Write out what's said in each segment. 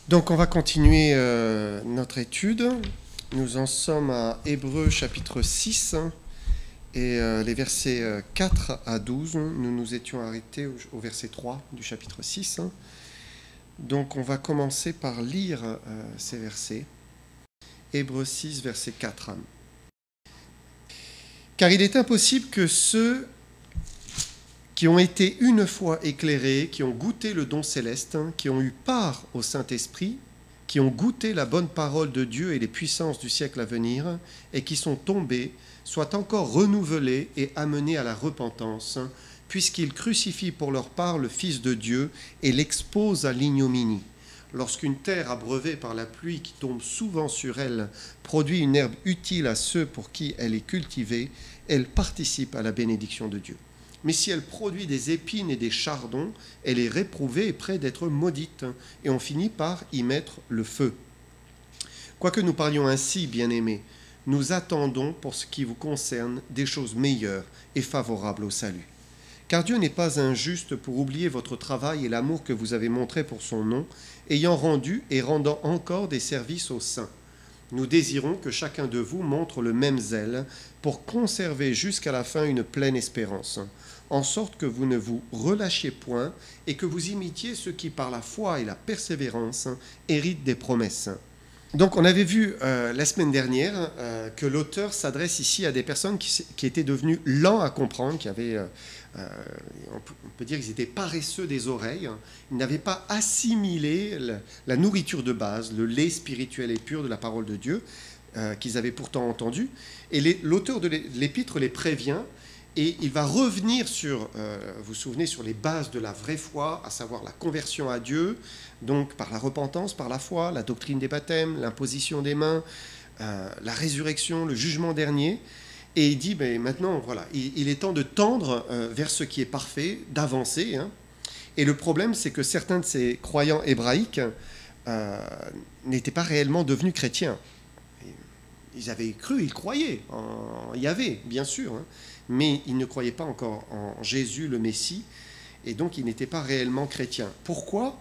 Donc on va continuer notre étude. Nous en sommes à Hébreux chapitre 6 et les versets 4 à 12. Nous nous étions arrêtés au verset 3 du chapitre 6. Donc on va commencer par lire ces versets. Hébreux 6, verset 4. Car il est impossible que ceux qui ont été une fois éclairés, qui ont goûté le don céleste, qui ont eu part au Saint-Esprit, qui ont goûté la bonne parole de Dieu et les puissances du siècle à venir, et qui sont tombés, soient encore renouvelés et amenés à la repentance, puisqu'ils crucifient pour leur part le Fils de Dieu et l'exposent à l'ignominie. Lorsqu'une terre abreuvée par la pluie qui tombe souvent sur elle produit une herbe utile à ceux pour qui elle est cultivée, elle participe à la bénédiction de Dieu. Mais si elle produit des épines et des chardons, elle est réprouvée et près d'être maudite, et on finit par y mettre le feu. Quoique nous parlions ainsi, bien-aimés, nous attendons pour ce qui vous concerne des choses meilleures et favorables au salut. Car Dieu n'est pas injuste pour oublier votre travail et l'amour que vous avez montré pour son nom, ayant rendu et rendant encore des services aux saints. Nous désirons que chacun de vous montre le même zèle pour conserver jusqu'à la fin une pleine espérance, en sorte que vous ne vous relâchiez point et que vous imitiez ceux qui, par la foi et la persévérance, héritent des promesses. Donc on avait vu la semaine dernière que l'auteur s'adresse ici à des personnes qui étaient devenues lents à comprendre, qui avaient, on peut dire qu'ils étaient paresseux des oreilles, ils n'avaient pas assimilé la nourriture de base, le lait spirituel et pur de la parole de Dieu, qu'ils avaient pourtant entendu. Et l'auteur de l'épître les prévient. Et il va revenir sur, vous vous souvenez, sur les bases de la vraie foi, à savoir la conversion à Dieu, donc par la repentance, par la foi, la doctrine des baptêmes, l'imposition des mains, la résurrection, le jugement dernier. Et il dit, ben, maintenant, voilà, il est temps de tendre vers ce qui est parfait, d'avancer. Et le problème, c'est que certains de ces croyants hébraïques n'étaient pas réellement devenus chrétiens. Ils avaient cru, ils croyaient en Yahvé, bien sûr, mais ils ne croyaient pas encore en Jésus le Messie, et donc ils n'étaient pas réellement chrétiens. Pourquoi ?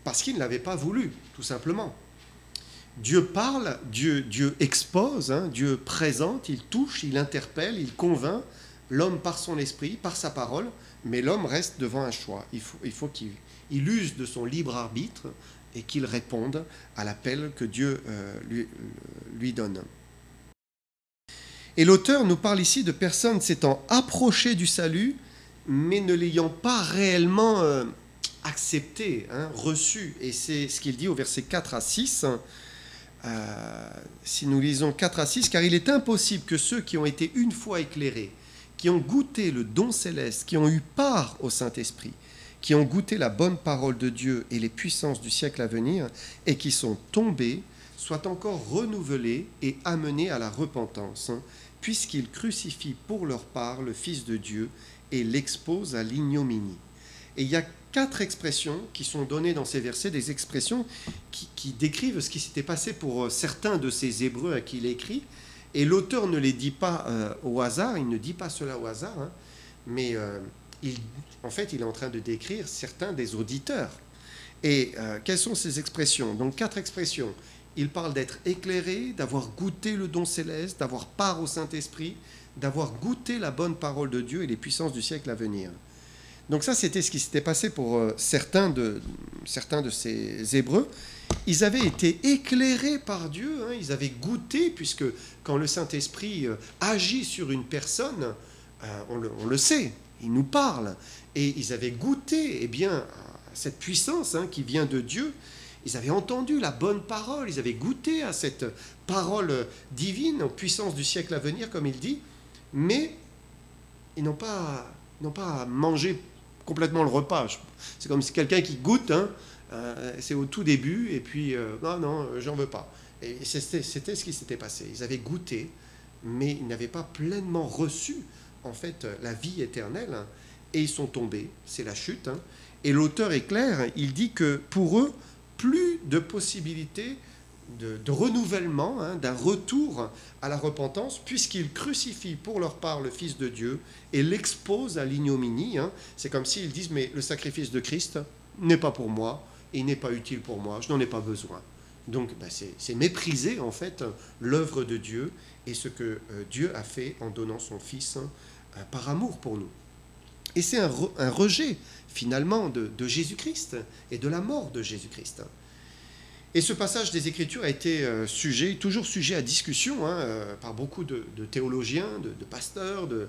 Parce qu'ils ne l'avaient pas voulu, tout simplement. Dieu parle, Dieu expose, Dieu présente, il touche, il interpelle, il convainc l'homme par son esprit, par sa parole, mais l'homme reste devant un choix. Il faut qu'il use de son libre arbitre et qu'il réponde à l'appel que Dieu lui donne. Et l'auteur nous parle ici de personnes s'étant approchées du salut, mais ne l'ayant pas réellement accepté, reçu. Et c'est ce qu'il dit au verset 4 à 6. Si nous lisons 4 à 6, car il est impossible que ceux qui ont été une fois éclairés, qui ont goûté le don céleste, qui ont eu part au Saint-Esprit, qui ont goûté la bonne parole de Dieu et les puissances du siècle à venir, et qui sont tombés, soient encore renouvelés et amenés à la repentance, puisqu'ils crucifient pour leur part le Fils de Dieu et l'exposent à l'ignominie. Et il y a 4 expressions qui sont données dans ces versets, des expressions qui décrivent ce qui s'était passé pour certains de ces Hébreux à qui il écrit, et l'auteur ne les dit pas au hasard, il ne dit pas cela au hasard, mais en fait il est en train de décrire certains des auditeurs. Et quelles sont ces expressions ? Donc 4 expressions. Il parle d'être éclairé, d'avoir goûté le don céleste, d'avoir part au Saint-Esprit, d'avoir goûté la bonne parole de Dieu et les puissances du siècle à venir. Donc ça, c'était ce qui s'était passé pour certains de ces Hébreux. Ils avaient été éclairés par Dieu, ils avaient goûté, puisque quand le Saint-Esprit agit sur une personne, on le sait, il nous parle. Et ils avaient goûté cette puissance qui vient de Dieu. Ils avaient entendu la bonne parole, ils avaient goûté à cette parole divine, aux puissances du siècle à venir, comme il dit, mais ils n'ont pas mangé complètement le repas. C'est comme si quelqu'un qui goûte, c'est au tout début, et puis non, j'en veux pas. Et c'était ce qui s'était passé. Ils avaient goûté, mais ils n'avaient pas pleinement reçu, en fait, la vie éternelle, et ils sont tombés. C'est la chute. Et l'auteur est clair, il dit que pour eux, plus de possibilités de renouvellement, d'un retour à la repentance, puisqu'ils crucifient pour leur part le Fils de Dieu et l'exposent à l'ignominie. C'est comme s'ils disent, mais le sacrifice de Christ n'est pas pour moi, et il n'est pas utile pour moi, je n'en ai pas besoin. Donc c'est mépriser en fait l'œuvre de Dieu et ce que Dieu a fait en donnant son Fils par amour pour nous. Et c'est un rejet finalement de Jésus-Christ et de la mort de Jésus-Christ. Et ce passage des Écritures a été toujours sujet à discussion par beaucoup de théologiens, de pasteurs, de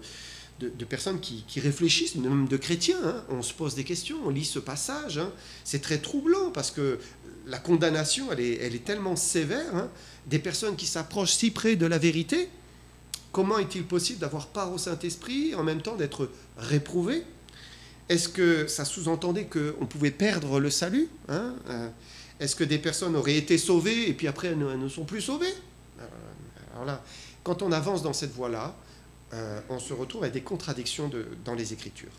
personnes qui réfléchissent, même de chrétiens. On se pose des questions, on lit ce passage. C'est très troublant parce que la condamnation, elle est tellement sévère. Des personnes qui s'approchent si près de la vérité, comment est-il possible d'avoir part au Saint-Esprit et en même temps d'être réprouvé? Est-ce que ça sous-entendait qu'on pouvait perdre le salut? Est-ce que des personnes auraient été sauvées et puis après elles ne sont plus sauvées? Alors là, quand on avance dans cette voie-là, on se retrouve avec des contradictions dans les Écritures.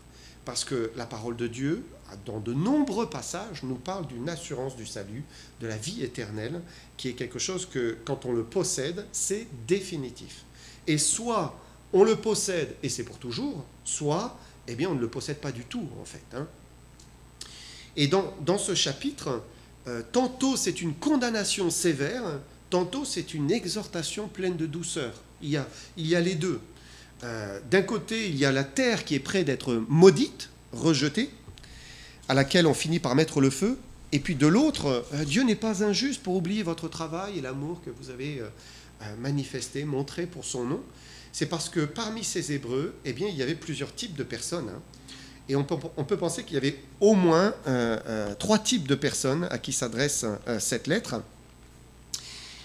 Parce que la parole de Dieu, dans de nombreux passages, nous parle d'une assurance du salut, de la vie éternelle, qui est quelque chose que, quand on le possède, c'est définitif. Et soit on le possède et c'est pour toujours, soit eh bien, on ne le possède pas du tout, en fait. Et dans ce chapitre, tantôt c'est une condamnation sévère, tantôt c'est une exhortation pleine de douceur. Il y a les deux. D'un côté, il y a la terre qui est près d'être maudite, rejetée, à laquelle on finit par mettre le feu. Et puis de l'autre, Dieu n'est pas injuste pour oublier votre travail et l'amour que vous avez manifesté, montré pour son nom. C'est parce que parmi ces Hébreux, eh bien, il y avait plusieurs types de personnes. Et on peut penser qu'il y avait au moins 3 types de personnes à qui s'adresse cette lettre.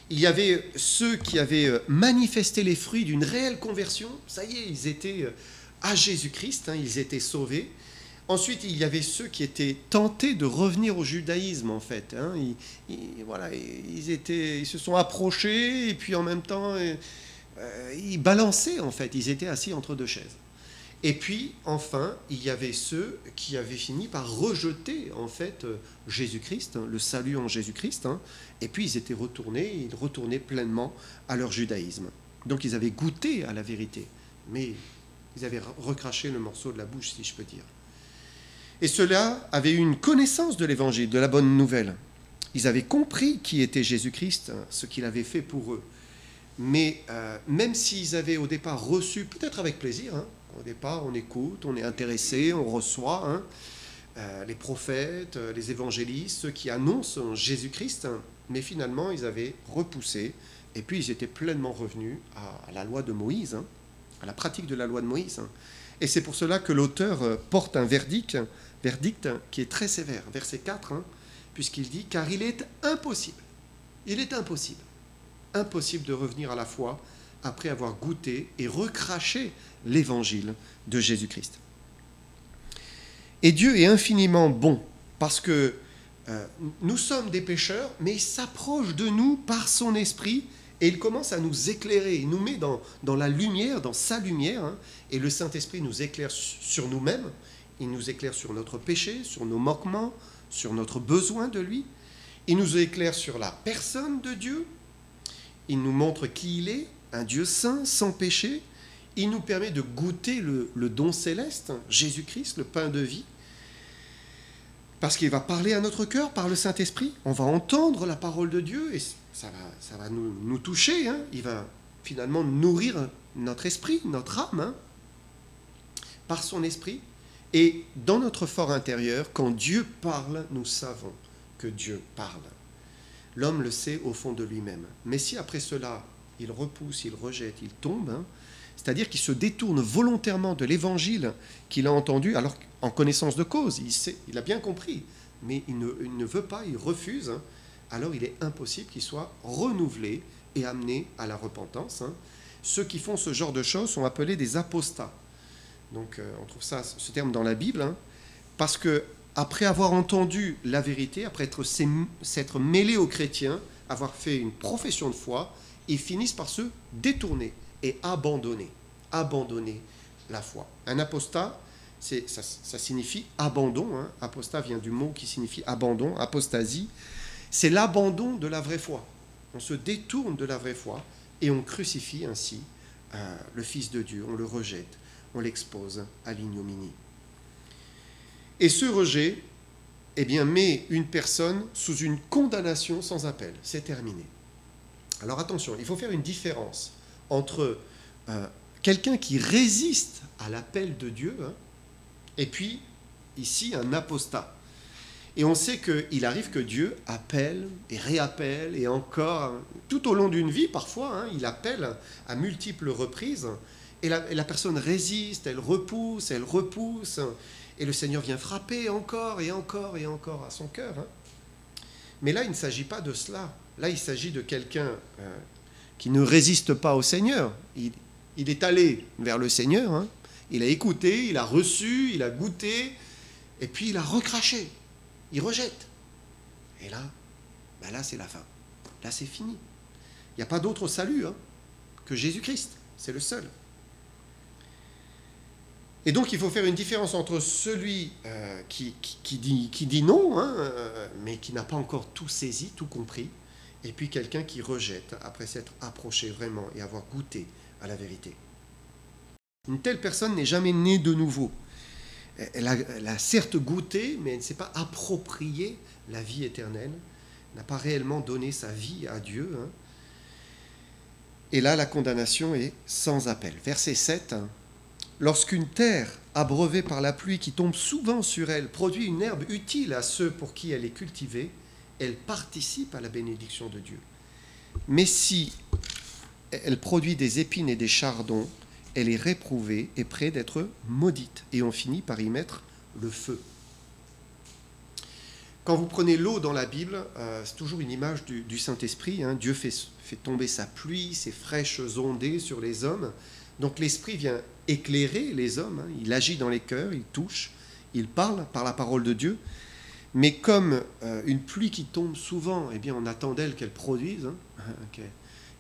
Il y avait ceux qui avaient manifesté les fruits d'une réelle conversion. Ça y est, ils étaient à Jésus-Christ, ils étaient sauvés. Ensuite, il y avait ceux qui étaient tentés de revenir au judaïsme, en fait. Ils se sont approchés et puis en même temps, ils balançaient, en fait. Ils étaient assis entre 2 chaises. Et puis, enfin, il y avait ceux qui avaient fini par rejeter, en fait, Jésus-Christ, le salut en Jésus-Christ, et puis ils retournaient pleinement à leur judaïsme. Donc ils avaient goûté à la vérité, mais ils avaient recraché le morceau de la bouche, si je peux dire. Et ceux-là avaient eu une connaissance de l'évangile, de la bonne nouvelle. Ils avaient compris qui était Jésus-Christ, ce qu'il avait fait pour eux. Mais même s'ils avaient au départ reçu, peut-être avec plaisir, au départ on écoute, on est intéressé, on reçoit les prophètes, les évangélistes, ceux qui annoncent Jésus-Christ, mais finalement ils avaient repoussé, et puis ils étaient pleinement revenus à la loi de Moïse, à la pratique de la loi de Moïse. Et c'est pour cela que l'auteur porte un verdict qui est très sévère, verset 4, puisqu'il dit « Car il est impossible de revenir à la foi après avoir goûté et recraché l'évangile de Jésus-Christ. » Et Dieu est infiniment bon, parce que nous sommes des pécheurs, mais il s'approche de nous par son esprit, et il commence à nous éclairer, il nous met dans la lumière, dans sa lumière, et le Saint-Esprit nous éclaire sur nous-mêmes, il nous éclaire sur notre péché, sur nos manquements, sur notre besoin de lui, il nous éclaire sur la personne de Dieu, il nous montre qui il est, un Dieu saint, sans péché. Il nous permet de goûter le don céleste, Jésus-Christ, le pain de vie, parce qu'il va parler à notre cœur par le Saint-Esprit. On va entendre la parole de Dieu et ça va nous toucher. Il va finalement nourrir notre esprit, notre âme, par son esprit. Et dans notre fort intérieur, quand Dieu parle, nous savons que Dieu parle. L'homme le sait au fond de lui-même. Mais si après cela, il repousse, il rejette, il tombe, c'est-à-dire qu'il se détourne volontairement de l'évangile qu'il a entendu, alors en connaissance de cause, il a bien compris, mais il ne veut pas, il refuse, alors il est impossible qu'il soit renouvelé et amené à la repentance. Ceux qui font ce genre de choses sont appelés des apostats. Donc on trouve ce terme dans la Bible, parce que après avoir entendu la vérité, après s'être mêlés aux chrétiens, avoir fait une profession de foi, ils finissent par se détourner et abandonner la foi. Un apostat, ça signifie abandon. Apostat vient du mot qui signifie abandon, apostasie. C'est l'abandon de la vraie foi. On se détourne de la vraie foi et on crucifie ainsi le Fils de Dieu, on le rejette, on l'expose à l'ignominie. Et ce rejet eh bien, met une personne sous une condamnation sans appel. C'est terminé. Alors attention, il faut faire une différence entre quelqu'un qui résiste à l'appel de Dieu, hein, et puis, ici, un apostat. Et on sait qu'il arrive que Dieu appelle et réappelle, et encore, hein, tout au long d'une vie, parfois, hein, il appelle à multiples reprises, et la personne résiste, elle repousse, et le Seigneur vient frapper encore et encore et encore à son cœur. Hein. Mais là, il ne s'agit pas de cela. Là, il s'agit de quelqu'un qui ne résiste pas au Seigneur. Il est allé vers le Seigneur, hein. Il a écouté, il a reçu, il a goûté, et puis il a recraché. Il rejette. Et là, là c'est la fin. Là, c'est fini. Il n'y a pas d'autre salut, hein, que Jésus-Christ. C'est le seul. Et donc, il faut faire une différence entre celui qui dit non, hein, mais qui n'a pas encore tout saisi, tout compris, et puis quelqu'un qui rejette après s'être approché vraiment et avoir goûté à la vérité. Une telle personne n'est jamais née de nouveau. Elle a certes goûté, mais elle ne s'est pas approprié la vie éternelle, n'a pas réellement donné sa vie à Dieu. Hein. Et là, la condamnation est sans appel. Verset 7, hein. Lorsqu'une terre abreuvée par la pluie qui tombe souvent sur elle produit une herbe utile à ceux pour qui elle est cultivée, elle participe à la bénédiction de Dieu. Mais si elle produit des épines et des chardons, elle est réprouvée et près d'être maudite. Et on finit par y mettre le feu. Quand vous prenez l'eau dans la Bible, c'est toujours une image du Saint-Esprit. Hein. Dieu fait tomber sa pluie, ses fraîches ondées sur les hommes. Donc l'Esprit vient éclairer les hommes. Hein. Il agit dans les cœurs, il touche, il parle par la parole de Dieu. Mais comme une pluie qui tombe souvent, eh bien, on attend d'elle qu'elle produise, hein,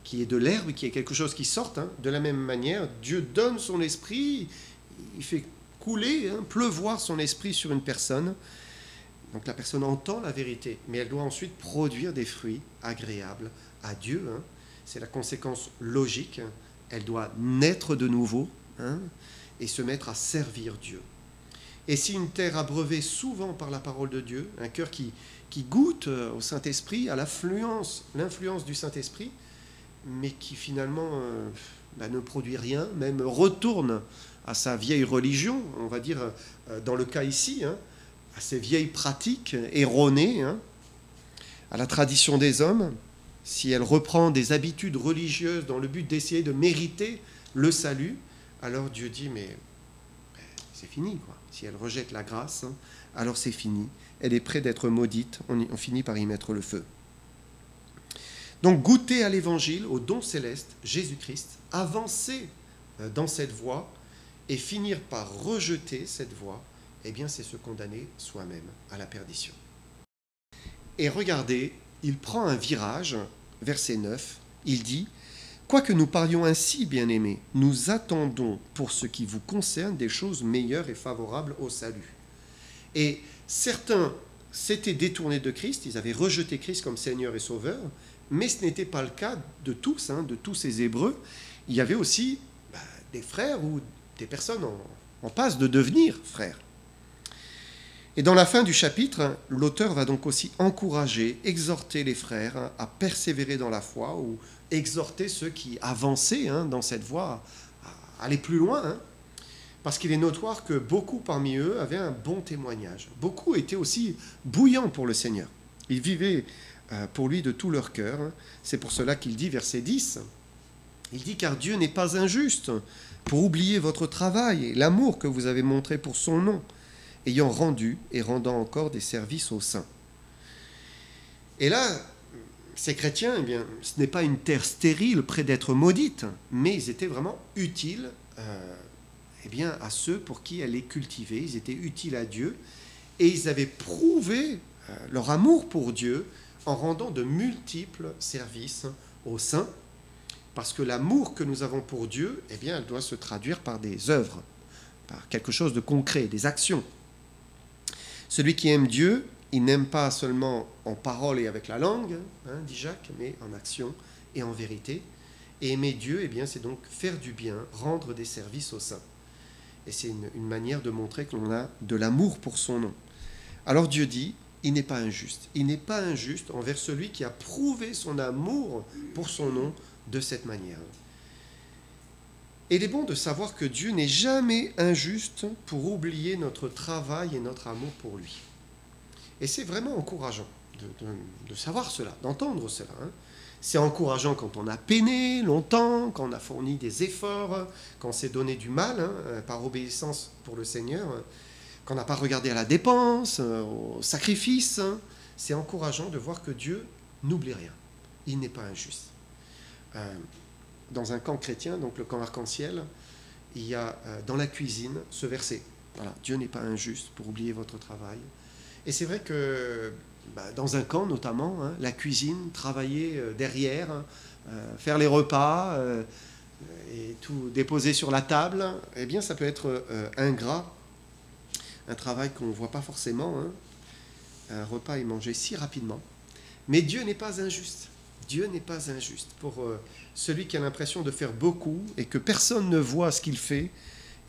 qu'il y ait de l'herbe, qu'il y ait quelque chose qui sorte. Hein. De la même manière, Dieu donne son esprit, il fait couler, hein, pleuvoir son esprit sur une personne. Donc la personne entend la vérité, mais elle doit ensuite produire des fruits agréables à Dieu. Hein. C'est la conséquence logique. Hein. Elle doit naître de nouveau, hein, et se mettre à servir Dieu. Et si une terre abreuvée souvent par la parole de Dieu, un cœur qui goûte au Saint-Esprit, à l'influence du Saint-Esprit, mais qui finalement ne produit rien, même retourne à sa vieille religion, on va dire dans le cas ici, hein, à ses vieilles pratiques erronées, hein, à la tradition des hommes, si elle reprend des habitudes religieuses dans le but d'essayer de mériter le salut, alors Dieu dit, mais c'est fini, quoi. Si elle rejette la grâce, hein, alors c'est fini. Elle est près d'être maudite, on finit par y mettre le feu. Donc goûter à l'évangile, au don céleste, Jésus-Christ, avancer dans cette voie et finir par rejeter cette voie, eh bien c'est se condamner soi-même à la perdition. Et regardez, il prend un virage, verset 9, il dit « Quoique nous parlions ainsi, bien-aimés, nous attendons pour ce qui vous concerne des choses meilleures et favorables au salut. » Et certains s'étaient détournés de Christ, ils avaient rejeté Christ comme Seigneur et Sauveur, mais ce n'était pas le cas de tous, hein, de tous ces Hébreux. Il y avait aussi des frères ou des personnes en passe de devenir frères. Et dans la fin du chapitre, l'auteur va donc aussi encourager, exhorter les frères à persévérer dans la foi, ou exhorter ceux qui avançaient, hein, dans cette voie à aller plus loin, hein, parce qu'il est notoire que beaucoup parmi eux avaient un bon témoignage. Beaucoup étaient aussi bouillants pour le Seigneur. Ils vivaient pour lui de tout leur cœur. C'est pour cela qu'il dit, verset 10, il dit « Car Dieu n'est pas injuste pour oublier votre travail et l'amour que vous avez montré pour son nom, ayant rendu et rendant encore des services aux saints. » Et là, ces chrétiens, eh bien, ce n'est pas une terre stérile près d'être maudite, mais ils étaient vraiment utiles eh bien, à ceux pour qui elle est cultivée. Ils étaient utiles à Dieu et ils avaient prouvé leur amour pour Dieu en rendant de multiples services aux saints, parce que l'amour que nous avons pour Dieu, eh bien, elle doit se traduire par des œuvres, par quelque chose de concret, des actions. Celui qui aime Dieu, il n'aime pas seulement en parole et avec la langue, hein, dit Jacques, mais en action et en vérité. Et aimer Dieu, eh bien, c'est donc faire du bien, rendre des services aux saints. Et c'est une manière de montrer que l'on a de l'amour pour son nom. Alors Dieu dit, il n'est pas injuste. Il n'est pas injuste envers celui qui a prouvé son amour pour son nom de cette manière. Et il est bon de savoir que Dieu n'est jamais injuste pour oublier notre travail et notre amour pour lui. Et c'est vraiment encourageant de savoir cela, d'entendre cela. C'est encourageant quand on a peiné longtemps, quand on a fourni des efforts, quand on s'est donné du mal par obéissance pour le Seigneur, quand on n'a pas regardé à la dépense, au sacrifice. C'est encourageant de voir que Dieu n'oublie rien. Il n'est pas injuste. Dans un camp chrétien, donc le camp arc-en-ciel, il y a dans la cuisine ce verset. Voilà, Dieu n'est pas injuste pour oublier votre travail. Et c'est vrai que dans un camp notamment, la cuisine, travailler derrière, faire les repas et tout déposer sur la table, eh bien ça peut être ingrat, un travail qu'on ne voit pas forcément. Un repas est mangé si rapidement. Mais Dieu n'est pas injuste. Dieu n'est pas injuste. Pour celui qui a l'impression de faire beaucoup et que personne ne voit ce qu'il fait,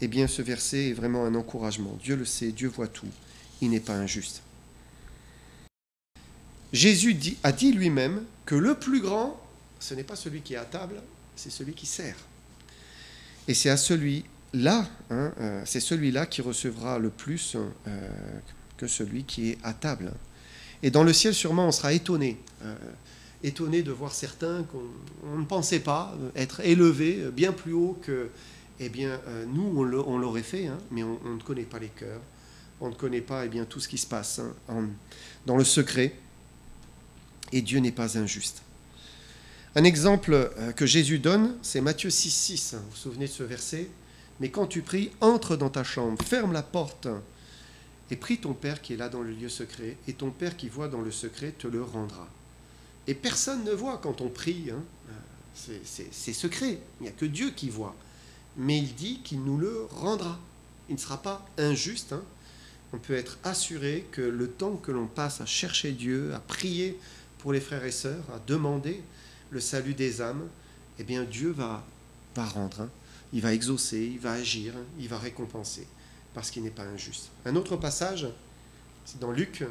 eh bien ce verset est vraiment un encouragement. Dieu le sait, Dieu voit tout. Il n'est pas injuste. Jésus a dit lui-même que le plus grand, ce n'est pas celui qui est à table, c'est celui qui sert. Et c'est à celui-là, c'est celui-là qui recevra le plus que celui qui est à table. Et dans le ciel, sûrement, on sera étonné de voir certains qu'on ne pensait pas être élevés bien plus haut que, nous, on l'aurait fait, mais on ne connaît pas les cœurs, on ne connaît pas tout ce qui se passe dans le secret. Et Dieu n'est pas injuste. Un exemple que Jésus donne, c'est Matthieu 6,6. Vous vous souvenez de ce verset ? Mais quand tu pries, entre dans ta chambre, ferme la porte et prie ton Père qui est là dans le lieu secret, et ton Père qui voit dans le secret te le rendra. Et personne ne voit quand on prie, c'est secret, il n'y a que Dieu qui voit. Mais il dit qu'il nous le rendra. Il ne sera pas injuste. On peut être assuré que le temps que l'on passe à chercher Dieu, à prier pour les frères et sœurs, à demander le salut des âmes, eh bien Dieu va rendre, il va exaucer, il va agir, il va récompenser, parce qu'il n'est pas injuste. Un autre passage, c'est dans Luc.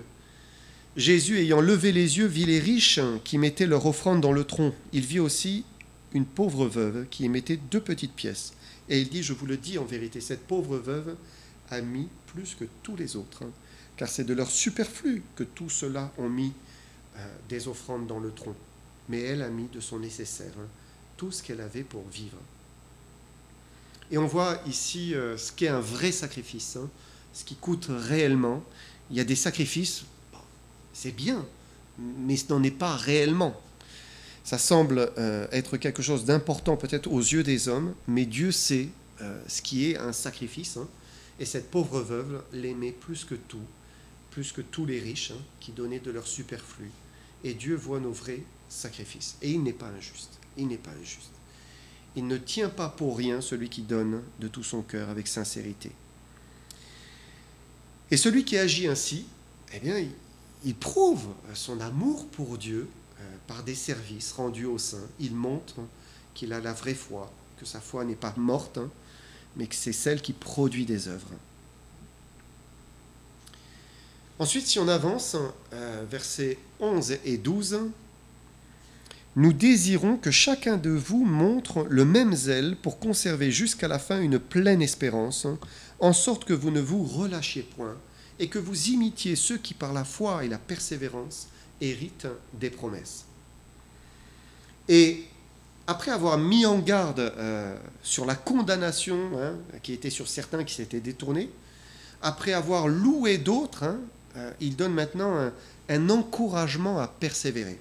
Jésus, ayant levé les yeux, vit les riches qui mettaient leur offrande dans le tronc. Il vit aussi une pauvre veuve qui y mettait 2 petites pièces. Et il dit, je vous le dis en vérité, cette pauvre veuve a mis plus que tous les autres, car c'est de leur superflu que tous ceux-là ont mis des offrandes dans le tronc. Mais elle a mis de son nécessaire, tout ce qu'elle avait pour vivre. Et on voit ici ce qu'est un vrai sacrifice, ce qui coûte réellement. Il y a des sacrifices, c'est bien, mais ce n'en est pas réellement. Ça semble être quelque chose d'important peut-être aux yeux des hommes, mais Dieu sait ce qui est un sacrifice. Et cette pauvre veuve l'aimait plus que tout, plus que tous les riches qui donnaient de leur superflu. Et Dieu voit nos vrais sacrifices. Et il n'est pas injuste. Il n'est pas injuste. Il ne tient pas pour rien celui qui donne de tout son cœur avec sincérité. Et celui qui agit ainsi, eh bien, il prouve son amour pour Dieu par des services rendus aux saints. Il montre qu'il a la vraie foi, que sa foi n'est pas morte, mais que c'est celle qui produit des œuvres. Ensuite, si on avance, versets 11 et 12, « Nous désirons que chacun de vous montre le même zèle pour conserver jusqu'à la fin une pleine espérance, en sorte que vous ne vous relâchiez point, et que vous imitiez ceux qui, par la foi et la persévérance, héritent des promesses. » Et après avoir mis en garde sur la condamnation qui était sur certains qui s'étaient détournés, après avoir loué d'autres, il donne maintenant un encouragement à persévérer.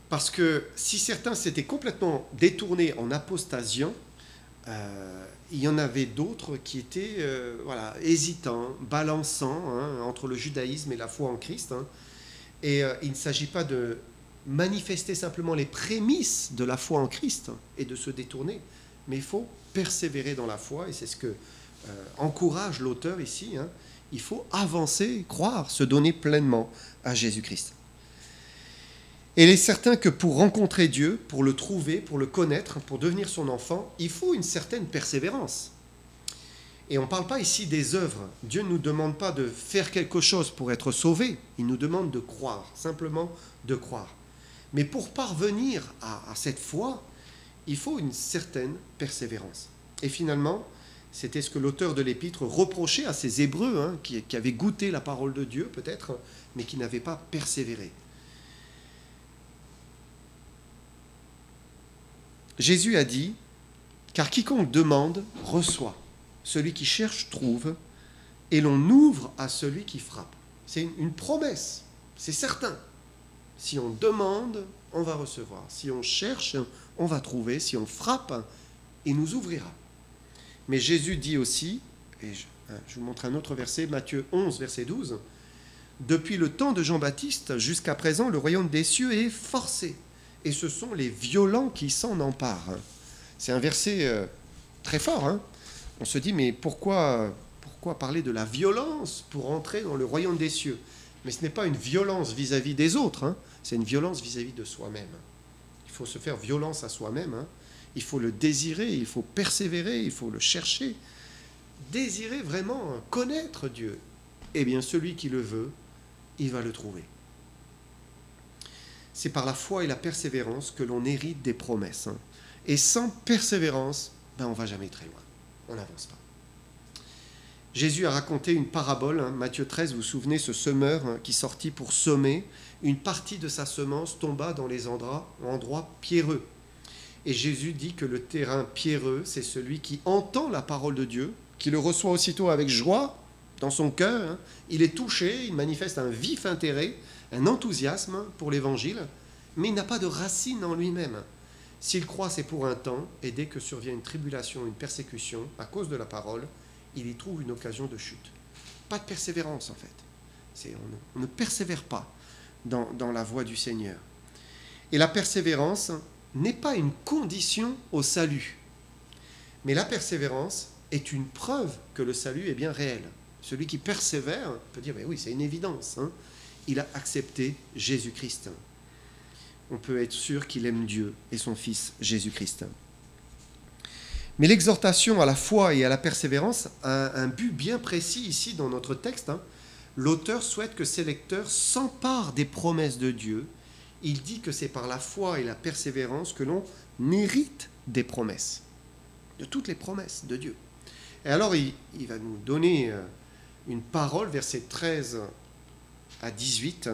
Parce que si certains s'étaient complètement détournés en apostasiant, il y en avait d'autres qui étaient hésitants, balançants entre le judaïsme et la foi en Christ. Et il ne s'agit pas de manifester simplement les prémices de la foi en Christ et de se détourner, mais il faut persévérer dans la foi, et c'est ce que encourage l'auteur ici. Il faut avancer, croire, se donner pleinement à Jésus-Christ. Et il est certain que pour rencontrer Dieu, pour le trouver, pour le connaître, pour devenir son enfant, il faut une certaine persévérance. Et on ne parle pas ici des œuvres. Dieu ne nous demande pas de faire quelque chose pour être sauvé. Il nous demande de croire, simplement de croire. Mais pour parvenir à cette foi, il faut une certaine persévérance. Et finalement, c'était ce que l'auteur de l'Épître reprochait à ces Hébreux, qui avaient goûté la parole de Dieu peut-être, mais qui n'avaient pas persévéré. Jésus a dit, « Car quiconque demande, reçoit. Celui qui cherche, trouve. Et l'on ouvre à celui qui frappe. » C'est une promesse, c'est certain. Si on demande, on va recevoir. Si on cherche, on va trouver. Si on frappe, il nous ouvrira. Mais Jésus dit aussi, et je vous montre un autre verset, Matthieu 11, verset 12, « Depuis le temps de Jean-Baptiste jusqu'à présent, le royaume des cieux est forcé. Et ce sont les violents qui s'en emparent. » C'est un verset très fort. On se dit, mais pourquoi parler de la violence pour entrer dans le royaume des cieux? Mais ce n'est pas une violence vis-à-vis des autres, c'est une violence vis-à-vis de soi-même. Il faut se faire violence à soi-même. Il faut le désirer, il faut persévérer, il faut le chercher. Désirer vraiment connaître Dieu. Eh bien, celui qui le veut, il va le trouver. C'est par la foi et la persévérance que l'on hérite des promesses. Et sans persévérance, on ne va jamais très loin. On n'avance pas. Jésus a raconté une parabole, Matthieu 13, vous vous souvenez, ce semeur qui sortit pour semer. Une partie de sa semence tomba dans les endroits pierreux. Et Jésus dit que le terrain pierreux, c'est celui qui entend la parole de Dieu, qui le reçoit aussitôt avec joie dans son cœur. Il est touché, il manifeste un vif intérêt, un enthousiasme pour l'évangile, mais il n'a pas de racine en lui-même. S'il croit, c'est pour un temps, et dès que survient une tribulation, une persécution, à cause de la parole, il y trouve une occasion de chute. Pas de persévérance, en fait. On ne persévère pas dans la voie du Seigneur. Et la persévérance n'est pas une condition au salut. Mais la persévérance est une preuve que le salut est bien réel. Celui qui persévère peut dire, oui, c'est une évidence. Il a accepté Jésus-Christ. On peut être sûr qu'il aime Dieu et son Fils Jésus-Christ. Mais l'exhortation à la foi et à la persévérance a un but bien précis ici dans notre texte. L'auteur souhaite que ses lecteurs s'emparent des promesses de Dieu. Il dit que c'est par la foi et la persévérance que l'on hérite des promesses, de toutes les promesses de Dieu. Et alors il va nous donner une parole, versets 13 à 18.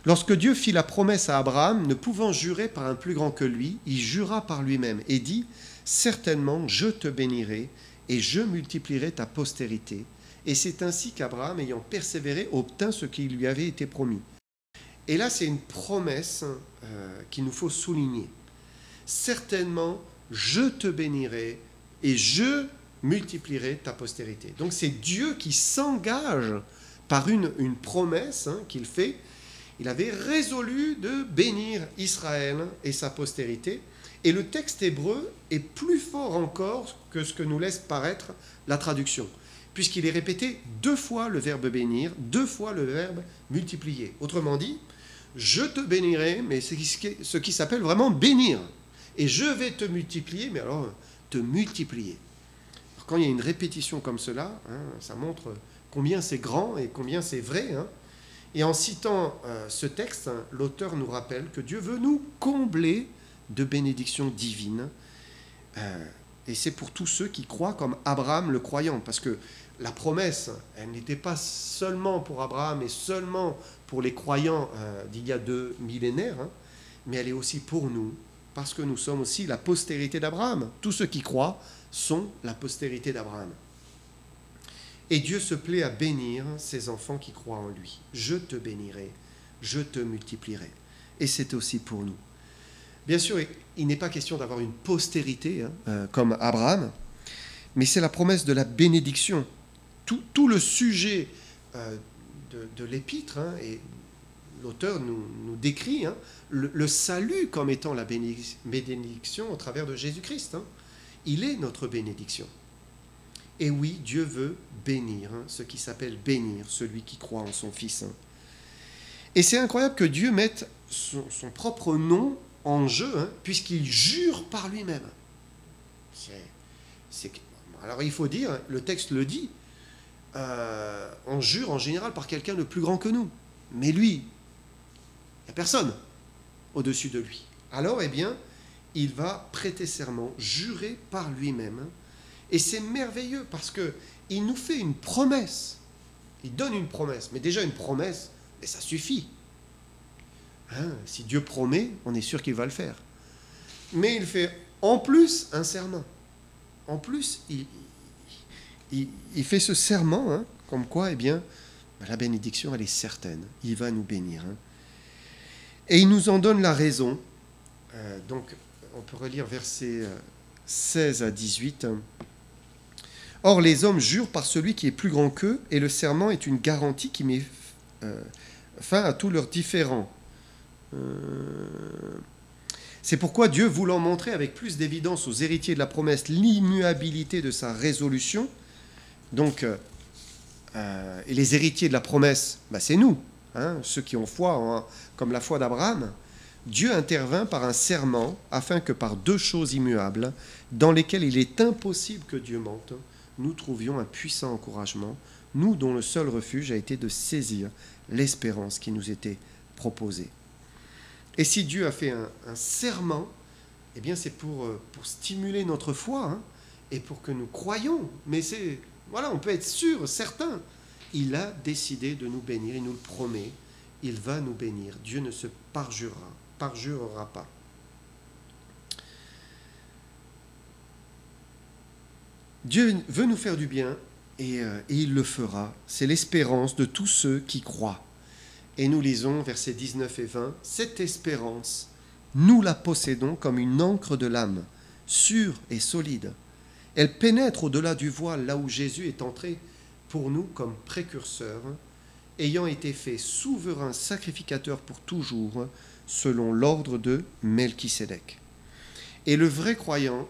« Lorsque Dieu fit la promesse à Abraham, ne pouvant jurer par un plus grand que lui, il jura par lui-même et dit « Certainement, je te bénirai et je multiplierai ta postérité. » Et c'est ainsi qu'Abraham, ayant persévéré, obtint ce qui lui avait été promis. Et là, c'est une promesse qu'il nous faut souligner. « Certainement, je te bénirai et je multiplierai ta postérité. » Donc c'est Dieu qui s'engage par une promesse qu'il fait. Il avait résolu de bénir Israël et sa postérité. Et le texte hébreu est plus fort encore que ce que nous laisse paraître la traduction, puisqu'il est répété 2 fois le verbe bénir, 2 fois le verbe multiplier. Autrement dit, je te bénirai, mais c'est ce qui s'appelle vraiment bénir. Et je vais te multiplier, mais alors te multiplier. Alors, quand il y a une répétition comme cela, ça montre combien c'est grand et combien c'est vrai. Et en citant ce texte, l'auteur nous rappelle que Dieu veut nous combler de bénédictions divines. Et c'est pour tous ceux qui croient comme Abraham le croyant. Parce que la promesse, elle n'était pas seulement pour Abraham et seulement pour les croyants d'il y a 2 millénaires, mais elle est aussi pour nous, parce que nous sommes aussi la postérité d'Abraham. Tous ceux qui croient sont la postérité d'Abraham. Et Dieu se plaît à bénir ses enfants qui croient en lui. Je te bénirai, je te multiplierai. Et c'est aussi pour nous. Bien sûr, il n'est pas question d'avoir une postérité comme Abraham, mais c'est la promesse de la bénédiction. Tout le sujet de l'épître, et l'auteur nous décrit le salut comme étant la bénédiction au travers de Jésus-Christ. Il est notre bénédiction. Et oui, Dieu veut bénir, ce qui s'appelle bénir celui qui croit en son Fils. Et c'est incroyable que Dieu mette son propre nom en jeu, puisqu'il jure par lui-même. Alors il faut dire, le texte le dit, on jure en général par quelqu'un de plus grand que nous. Mais lui, il n'y a personne au-dessus de lui. Alors, eh bien, il va prêter serment, jurer par lui-même. Et c'est merveilleux parce qu'il nous fait une promesse. Il donne une promesse. Mais déjà une promesse, mais ça suffit. Hein, si Dieu promet, on est sûr qu'il va le faire. Mais il fait en plus un serment. En plus, il fait ce serment, hein, comme quoi, eh bien, la bénédiction, elle est certaine. Il va nous bénir. Hein. Et il nous en donne la raison. Donc, on peut relire versets 16 à 18. Or, les hommes jurent par celui qui est plus grand qu'eux, et le serment est une garantie qui met fin à tous leurs différends. C'est pourquoi Dieu, voulant montrer avec plus d'évidence aux héritiers de la promesse l'immuabilité de sa résolution, donc, et les héritiers de la promesse, c'est nous, hein, ceux qui ont foi, hein, comme la foi d'Abraham, Dieu intervint par un serment afin que par deux choses immuables, dans lesquelles il est impossible que Dieu mente, nous trouvions un puissant encouragement, nous dont le seul refuge a été de saisir l'espérance qui nous était proposée. Et si Dieu a fait un serment, eh bien c'est pour stimuler notre foi, hein, et pour que nous croyions. Mais voilà, on peut être sûr, certain. Il a décidé de nous bénir, il nous le promet, il va nous bénir. Dieu ne se parjurera pas. Dieu veut nous faire du bien et il le fera. C'est l'espérance de tous ceux qui croient. Et nous lisons versets 19 et 20. Cette espérance, nous la possédons comme une ancre de l'âme, sûre et solide. Elle pénètre au-delà du voile, là où Jésus est entré pour nous comme précurseur, ayant été fait souverain sacrificateur pour toujours, selon l'ordre de Melchisédek. Et le vrai croyant,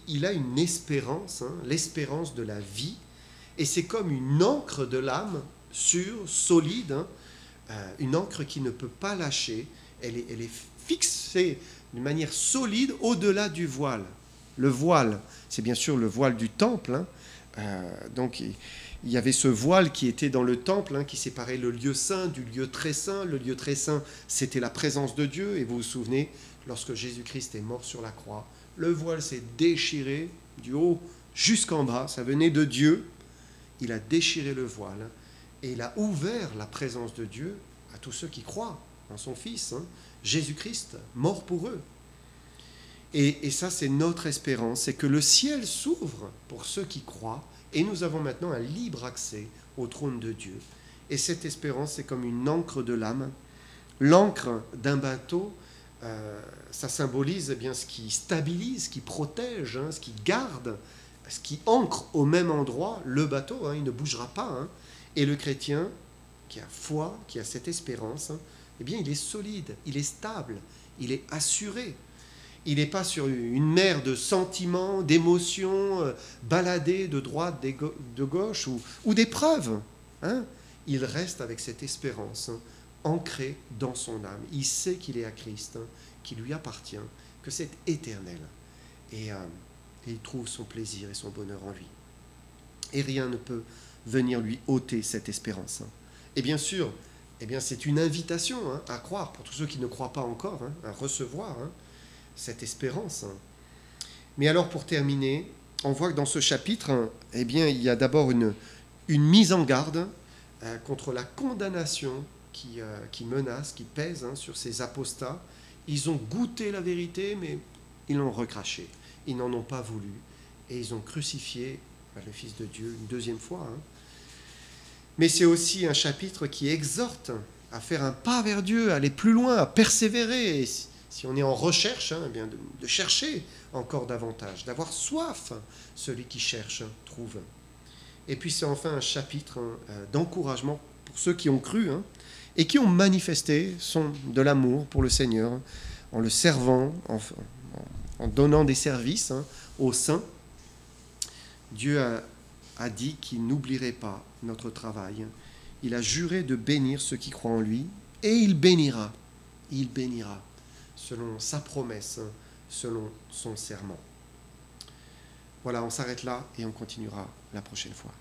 il a une espérance, hein, l'espérance de la vie, et c'est comme une ancre de l'âme, sûre, solide, hein, une ancre qui ne peut pas lâcher, elle est fixée d'une manière solide au-delà du voile. Le voile, c'est bien sûr le voile du temple, hein, donc il y avait ce voile qui était dans le temple, hein, qui séparait le lieu saint du lieu très saint. Le lieu très saint, c'était la présence de Dieu, et vous vous souvenez, lorsque Jésus-Christ est mort sur la croix, le voile s'est déchiré du haut jusqu'en bas, ça venait de Dieu. Il a déchiré le voile et il a ouvert la présence de Dieu à tous ceux qui croient en son Fils, hein, Jésus-Christ, mort pour eux. Et ça, c'est notre espérance, c'est que le ciel s'ouvre pour ceux qui croient et nous avons maintenant un libre accès au trône de Dieu. Et cette espérance, c'est comme une ancre de l'âme. L'ancre d'un bateau, ça symbolise bien ce qui stabilise, ce qui protège, hein, ce qui garde, ce qui ancre au même endroit le bateau, hein, il ne bougera pas. Hein. Et le chrétien qui a foi, qui a cette espérance, hein, eh bien il est solide, il est stable, il est assuré. Il n'est pas sur une mer de sentiments, d'émotions, baladé de droite, de gauche ou d'épreuves. Hein. Il reste avec cette espérance, hein, ancré dans son âme. Il sait qu'il est à Christ, hein, qu'il lui appartient, que c'est éternel. Et il trouve son plaisir et son bonheur en lui. Et rien ne peut venir lui ôter cette espérance. Hein. Et bien sûr, eh bien, c'est une invitation, hein, à croire, pour tous ceux qui ne croient pas encore, hein, à recevoir, hein, cette espérance. Hein. Mais alors, pour terminer, on voit que dans ce chapitre, hein, eh bien, il y a d'abord une mise en garde contre la condamnation qui menace, qui pèse, hein, sur ces apostats. Ils ont goûté la vérité, mais ils l'ont recraché. Ils n'en ont pas voulu. Et ils ont crucifié le Fils de Dieu une deuxième fois. Hein. Mais c'est aussi un chapitre qui exhorte à faire un pas vers Dieu, à aller plus loin, à persévérer. Et si on est en recherche, hein, eh bien de chercher encore davantage, d'avoir soif. Celui qui cherche trouve. Et puis c'est enfin un chapitre, hein, d'encouragement pour ceux qui ont cru, hein, et qui ont manifesté de l'amour pour le Seigneur, en le servant, en donnant des services, hein, aux saints. Dieu a dit qu'il n'oublierait pas notre travail. Il a juré de bénir ceux qui croient en lui, et il bénira, selon sa promesse, selon son serment. Voilà, on s'arrête là et on continuera la prochaine fois.